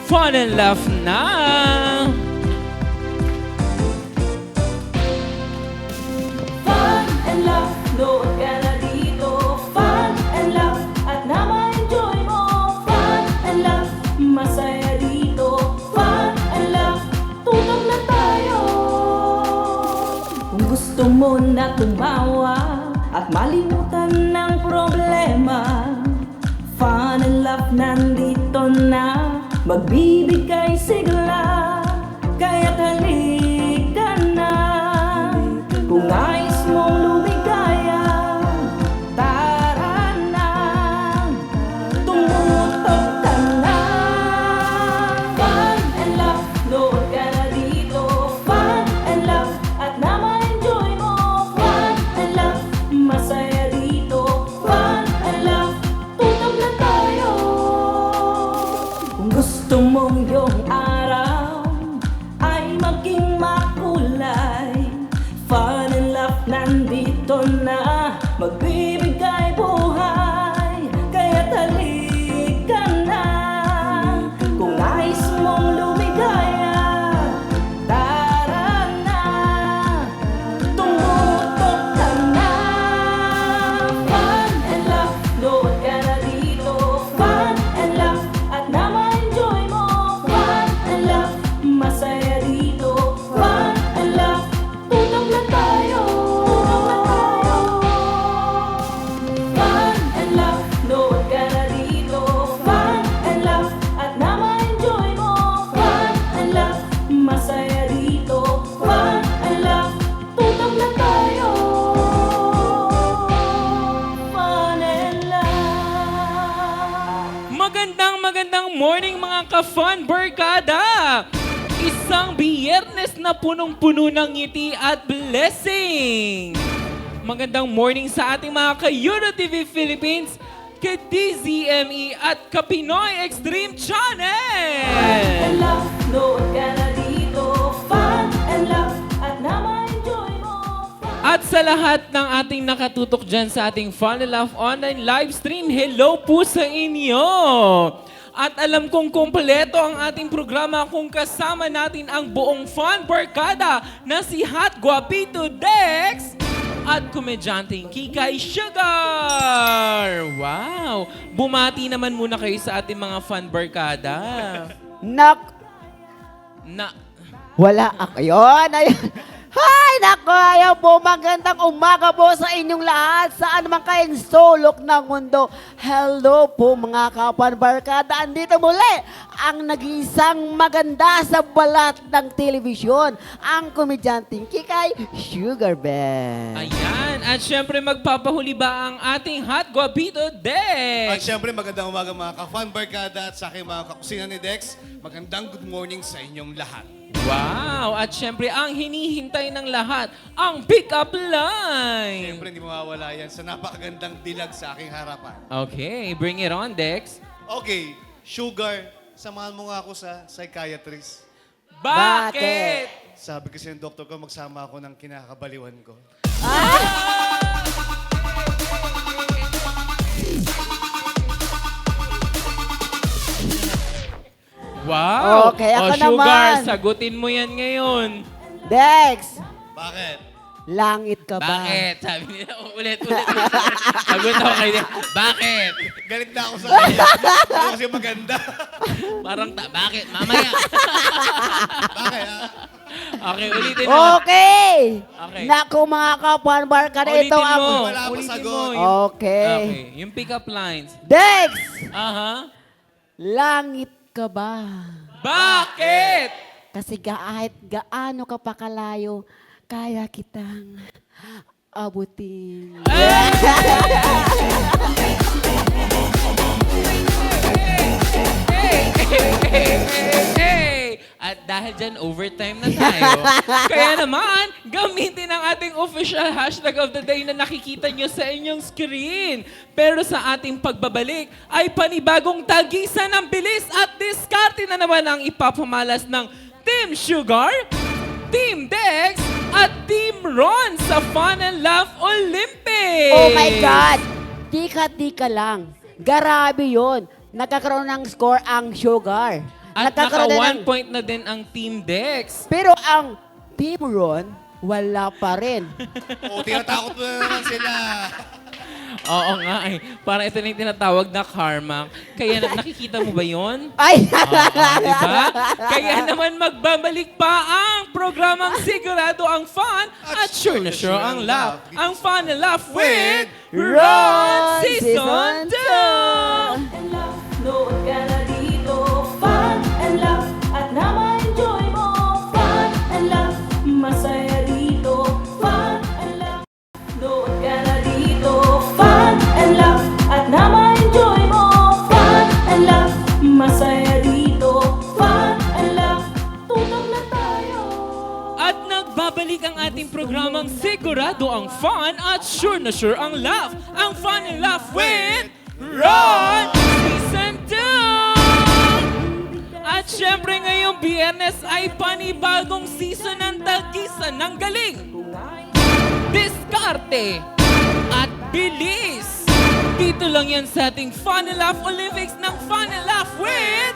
Fun and Laugh na! Fun and laugh, load ka na dito. Fun and laugh, at na ma-enjoy mo. Fun and laugh, masaya dito. Fun and laugh, tutok na tayo. Kung gusto mo na tumawa at malimutan ng problema, Fun and laugh nandito na, magbibigay sigla. Kaya't halika na, kung nais mong lumigaya, tara na, tumutok ka na. Fun and laugh, load ka na dito. Fun and laugh, at na ma-enjoy mo. Fun and laugh, masaya dito. Fun and laugh, tutok na tayo. Kung gusto mong yung araw ay maging makulay, Fun and laugh nandito na, magbibigay buhay. Kaya't halika na, kung nais mong lumigaya, tara na, tumutok ka na. Fun and laugh, load ka na dito. Fun and laugh, at na ma-enjoy mo. Fun and laugh, masaya dito. Fun and laugh, tutok na tayo. Fun and laugh, load ka na dito. Fun and laugh, at na ma-enjoy mo. Fun and laugh, masaya dito. Fun and laugh, tutok na tayo. Fun and laugh. Magandang morning mga ka-fun barkada! Isang biyernes na punong-puno ng ngiti at blessing! Magandang morning sa ating mga ka-Euro TV Philippines, ka-DZME at ka-Pinoy Extreme Channel! And laugh, load ka na dito. Fun and laugh, at na ma-enjoy mo. At sa lahat ng ating nakatutok dyan sa ating Fun and Laugh online live stream, hello po sa inyo! At alam kong kumpleto ang ating programa kung kasama natin ang buong Fun Barkada na si Hot Guapito Dex at komedyanteng Kikay Sugar! Wow! Bumati naman muna kayo sa ating mga Fun Barkada. Wala ako. Ayun, ayun. Hay, nako, ayaw po. Magandang umaga po sa inyong lahat. Saan man kayong sulok ng mundo. Hello po mga kapanbarkada. Andito muli ang nag-iisang maganda sa balat ng telebisyon. Ang komedyanteng Kikay Sugar Bear. Ayan. At syempre magpapahuli ba ang ating Hot Guapito Dex? At syempre, magandang umaga mga ka-Fun Barkada at sa aking mga kakusina ni Dex. Magandang good morning sa inyong lahat. Wow! At syempre, ang hinihintay ng lahat, ang pick-up line! Syempre, hindi mawawala yan sa napakagandang dilag sa aking harapan. Okay, bring it on, Dex. Okay, Sugar, samahan mo nga ako sa psychiatrist. Bakit? Sabi kasi ng doktor ko, magsama ako ng kinakabaliwan ko. Wow! Okay, ako Sugar, naman. sagutin mo yan ngayon. Dex, Bakit? langit ka ba? Bakit? Sabi nila, ulit. Sagot ako kayo. Bakit? Galit na ako sa kanya. Ako kasi maganda. Parang, bakit? Mamaya. Bakit? Okay, ulitin mo. Okay. Okay. Naku mga kapanbarkada, ito Ulitin ang... mo. Wala pa Ulitin sagot. mo. Okay. Okay, yung pick-up lines. Dex, Aha. langit ka ba? Bakit? Kasi kahit gaano ka pa kalayo, kaya kitang abutin. Hey! At dahil dyan, overtime na tayo. Kaya naman, gamitin ang ating official hashtag of the day na nakikita nyo sa inyong screen. Pero sa ating pagbabalik, ay panibagong tagisan ng bilis at diskarte na naman ang ipapamalas ng Team Sugar, Team Dex, at Team Ron sa Fun and Laugh Olympics! Oh my God! Tika-tika lang. Grabe yun. Nagkakaroon ng score ang Sugar. At Nagkakaroon naka na 1 point na din ang Team Dex. Pero ang Team Ron, wala pa rin. Oo, tinatakot mo na naman sila. Oo nga eh. Parang ito na yung tinatawag na karma. Kaya nakikita mo ba yon? Ay! Diba? Kaya naman magbabalik pa ang programang sigurado ang fun at sure na sure ang laugh. Ang fun and laugh with Ron Season 2! and laugh, nood ka na dito. Fun and laugh, at na ma-enjoy mo. Fun and laugh, masaya dito. Fun and laugh, nood ka na dito. Fun and laugh, at na ma-enjoy mo. Fun and laugh, masaya dito. Fun and laugh, tutok na tayo. At nagbabalik ang ating programang sigurado ang fun at sure na sure ang laugh. Ang fun and laugh with Ron Season 2! At syempre ngayong biyernes ay panibagong season ng tagisan ng galing, diskarte, at bilis. Dito lang yan sa ating Fun and Laugh Olympics ng Fun and Laugh with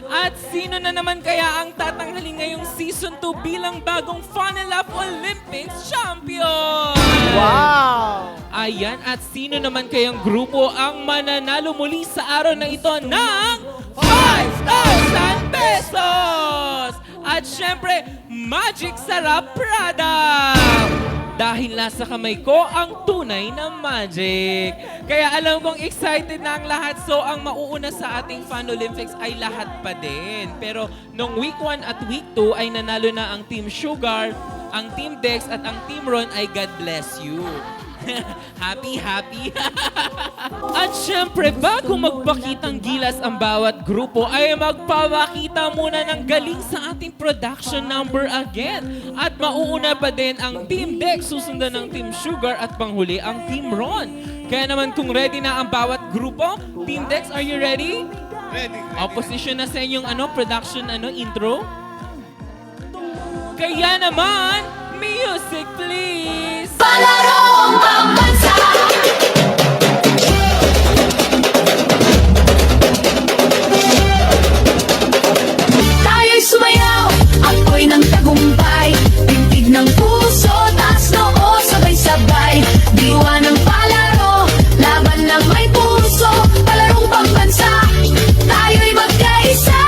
At sino na naman kaya ang tatanghalin ngayong Season 2 bilang bagong Fun and Laugh Olympics champion? Wow! Ayan, at sino naman kayang grupo ang mananalo muli sa araw na ito ng 5,000 pesos! At syempre, Magic Sarap product! Dahil nasa kamay ko ang tunay na magic. Kaya alam kong excited na ang lahat. So ang mauuna sa ating Fun Olympics ay lahat pa din. Pero nung week 1 at week 2 ay nanalo na ang Team Sugar, ang Team Dex at ang Team Ron ay God bless you. Happy. At syempre, bago magpakitang gilas ang bawat grupo, ay magpapakita muna ng galing sa ating production number again. At mauuna pa din ang Team Dex, susundan ng Team Sugar at panghuli ang Team Ron. Kaya naman kung ready na ang bawat grupo, Team Dex, are you ready? Ready. Opposition na sa inyong production intro. Kaya naman, music please! Palarong pambansa. Tayo'y sumayaw, ako'y ng tagumpay. Tintig ng puso, taas noo, sabay-sabay. Diwa ng palaro, laban ng may puso. Palarong pambansa, tayo'y magkaisa.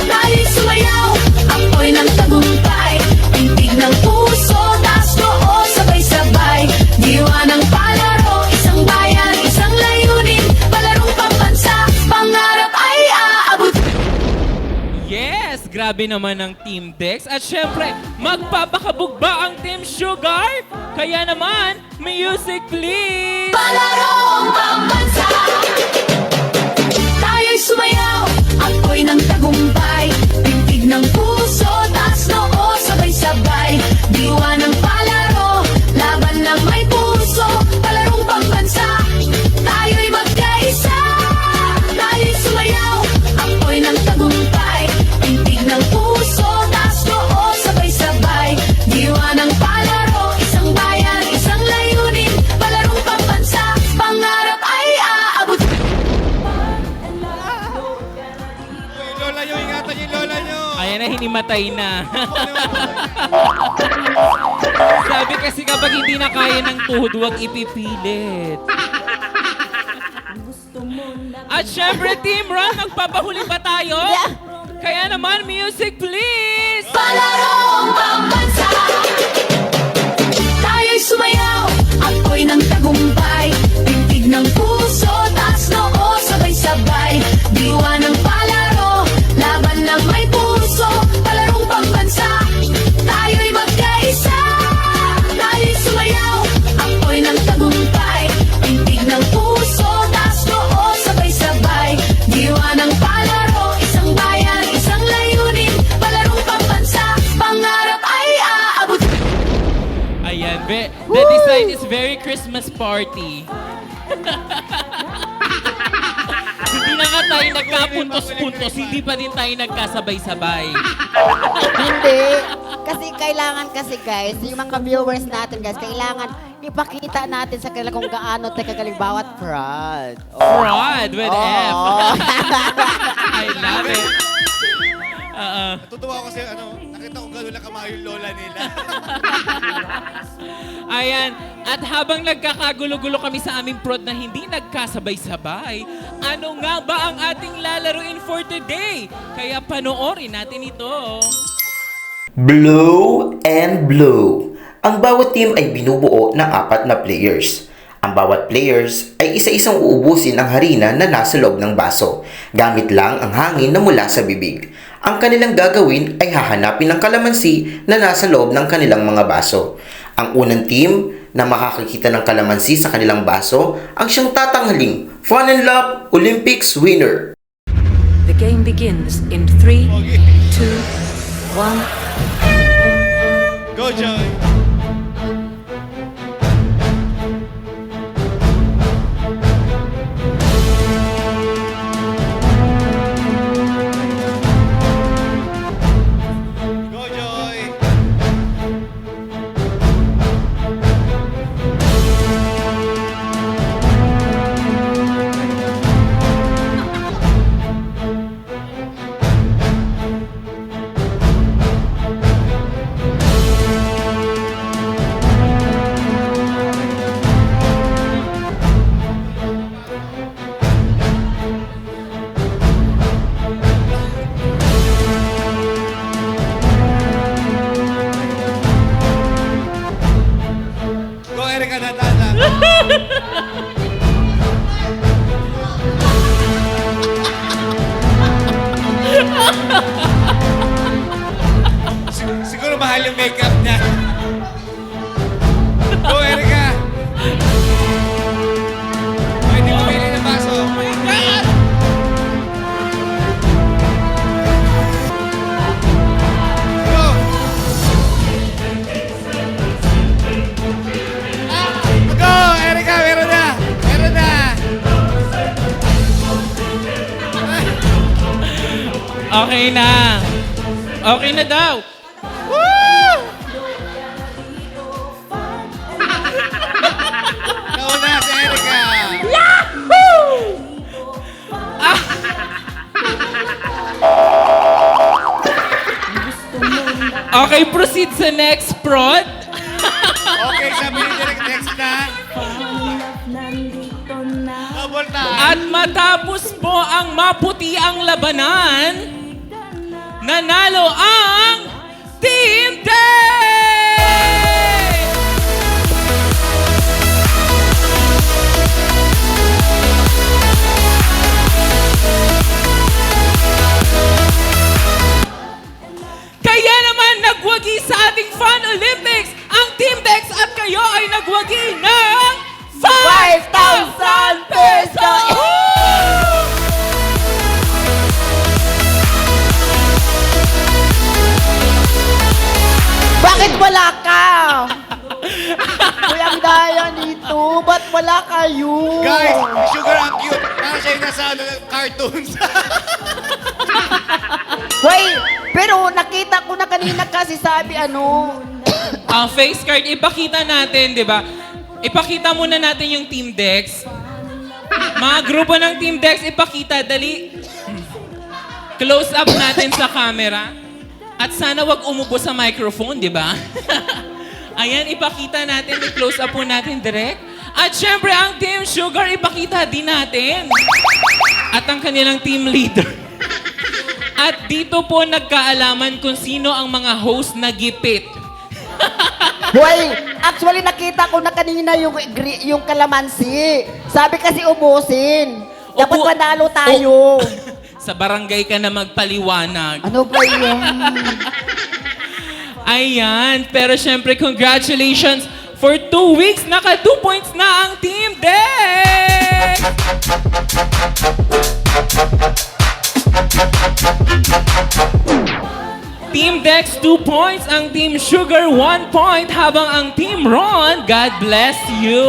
Tayo'y sumayaw, ako'y ng tagumpay. Tintig ng puso, taas noo, sabay-sabay. Diwa ng palaro, isang bayan, isang layunin. Palarong pambansa, pangarap ay aabot. Yes! Grabe naman ang Team Dex. At syempre, magpapakabog ba ang Team Sugar? Kaya naman, music please! Palarong pambansa. Tayo'y sumayaw, ako'y ng tagumpay. Tintig ng puso, taas noo, sabay-sabay. Diwa ng palaro, laban ng may puso. Palarong pambansa, tayo'y magkaisa. Tayo'y sumayaw, ako'y ng tagumpay. Tintig ng puso, taas noo, sabay-sabay. Diwa ng palaro, isang bayan, isang layunin. Palarong pambansa, pangarap ay aabot. Uy, lola nyo, ingatan yung lola nyo. Ayan na, hinimatay na. Sabi kasi kapag hindi na kaya ng tuhod, huwag ipipilit. At syempre, Team Ron, magpapahuli ba tayo? Kaya naman, music please! Palarong pambansa. Tayo'y sumayaw, ako'y ng tagumpay. Tintig ng puso, taas noo, sabay-sabay. Diwa ng palaro, laban ng may puso. Palarong pambansa, tayo'y magkaisa. Tayo'y sumayaw, ako'y ng tagumpay. Tintig ng puso, taas noo, sabay-sabay. Diwa ng palaro, isang bayan, isang layunin. Palarong pambansa, pangarap ay aabot. Ayan, the design is very Christmas party. Hindi na nga tayo nagkapuntos-puntos, hindi pa din tayo nagkasabay-sabay. Hindi. Kasi kailangan kasi guys, yung mga viewers natin guys, kailangan ipakita natin sa kanila kung gaano tayo kagaling bawat fraud. Fraud with F. Oo. Natutuwa ako kasi nakita ko gano'n na kamayo yung lola nila. Ayan. At habang nagkakagulo-gulo kami sa aming prod na hindi nagkasabay-sabay, ano nga ba ang ating lalaruin for today? Kaya panoorin natin ito. Blow and Blow. Ang bawat team ay binubuo ng 4 na players. Ang bawat players ay isa-isang uubusin ang harina na nasa loob ng baso, gamit lang ang hangin na mula sa bibig. Ang kanilang gagawin ay hahanapin ng kalamansi na nasa loob ng kanilang mga baso. Ang unang team na makakakita ng kalamansi sa kanilang baso ang siyang tatanghaling Fun and Love Olympics winner. The game begins in 3, 2, 1. Go, Joy! Go, Joy! Go, Erica, natanda. Siguro mahal yung makeup niya. Go, Erica! Pwede mo pili ng baso. Oh my God! Go! Go, Erica! Meron na! Meron na! Okay na. Okay na daw. Nauna si Erica! Okay, proceed sa next prod. Okay, sabi ni Direk next na. Nandito na. Double time. At matapos po ang maputi ang labanan, nanalo ang Team Day! Kaya naman nagwagi sa ating Fun Olympics ang Team Dex at kayo ay nagwagi ng 5,000 pesos! Bakit wala ka? Walang daya dito. Ba't wala kayo? Guys, sugar ang cute. Parang siya yung nasa cartoons. Wait, pero nakita ko na kanina kasi sabi Ang face card, ipakita natin, di ba? Ipakita muna natin yung Team Dex. Mga grupo ng Team Dex, ipakita. Dali. Close up natin sa camera. At sana wag umubo sa microphone, di ba? Ayan, ipakita natin. I-close up po natin direct. At syempre, ang Team Sugar, ipakita din natin. At ang kanilang team leader. At dito po nagkaalaman kung sino ang mga host na gipit. Hoy, actually nakita ko na kanina yung kalamansi. Sabi kasi ubusin. Dapat Ubu- panalo tayo. Sa barangay ka na magpaliwanag. Ano ba yan? Ayan, pero syempre congratulations for 2 weeks. Naka 2 points na ang Team Dex! Team Dex 2 points, ang Team Sugar 1 point, habang ang Team Ron, God bless you!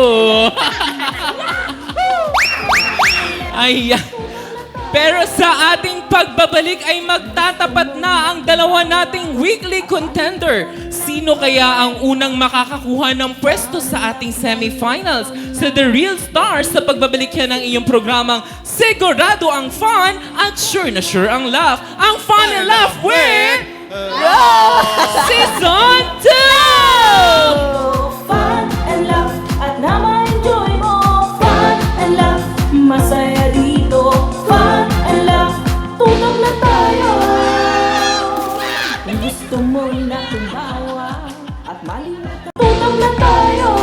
Ayan. Pero sa ating pagbabalik ay magtatapat na ang dalawa nating weekly contender. Sino kaya ang unang makakakuha ng pwesto sa ating semifinals? sa The Real Stars sa pagbabalik yan ng iyong programang sigurado ang fun at sure na sure ang laugh. Ang Fun and Laugh with Season 2! Fun and laugh at na ma-enjoy mo. Fun and laugh, masaya dito. Fun and laugh, tutok na tayo. Kung gusto mo na tumawa at malimutan, tutok na tayo.